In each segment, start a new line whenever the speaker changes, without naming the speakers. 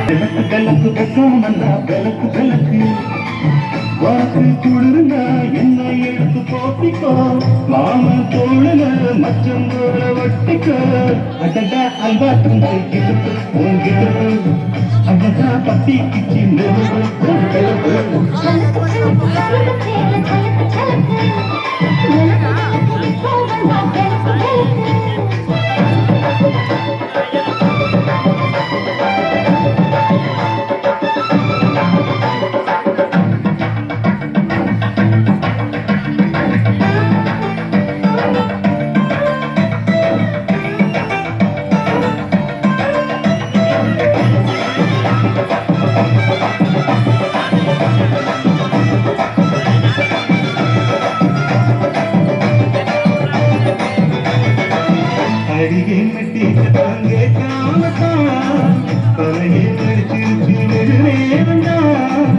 விளக்கு விளக்கு வெக்காமன்னா விளக்கு விளக்கு வாக்கு குளிர்னா என்ன எடுத்து போட்டிக்கோ மாமன் தோழல மச்சம் போல வட்டிக்கோ அடடா அல்வா துண்டு கிழக்கு உங்கிட்டு அடடா பத்தி கிச்சி அடியே மெட்டி தங்கே காமத்தான் தலையே நடிச்சிருச்சு வெகு நேரம்தான்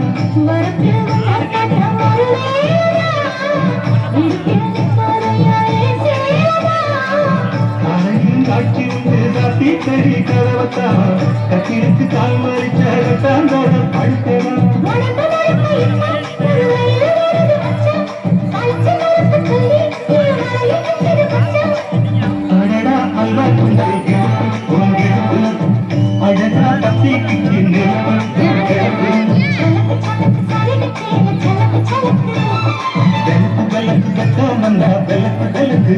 அறையும் காட்சி உண்டு காட்டி தறி கதவத்தான் கட்டிலுக்கு கால் மறிச்சாகத்தான் படுத்தவன் அல்வா துண்டை அழகா பத்தி கிச்சி வெளுக்கு வெளுக்கு வெக்காமன்னா வெளுக்கு வெளுக்கு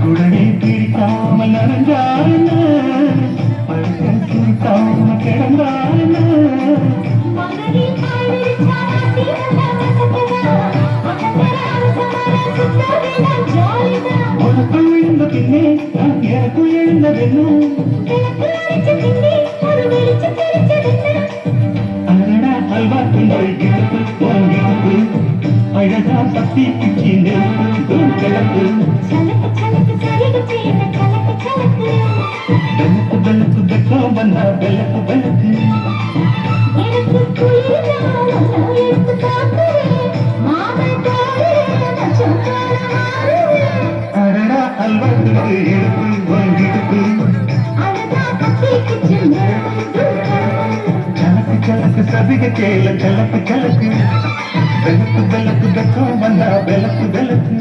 குடனை பிடிக்காமல் நடந்தாருன்னு படுக்க சுருட்டாம கிடந்தாருன்னு உனக்கு எழுந்த பின்னே எனக்கு எழுந்ததென்ன அழகா அல்வா துண்டை கிழக்கு அழகா பத்தி கிச்சி நெருப்பு கிழக்கு வெளுக்கு வெளுக்கு வெக்காமன்னா வெளுக்கு வெளுக்கு அடடா அல்வா துண்டு எடுப்பு வாங்கிடுப்பு கலக்கு கலக்கு சதிக கேள கலக்கு கலக்கு வெளுக்கு வெளுக்கு வெக்காமன்னா வெளுக்கு வெளுக்கு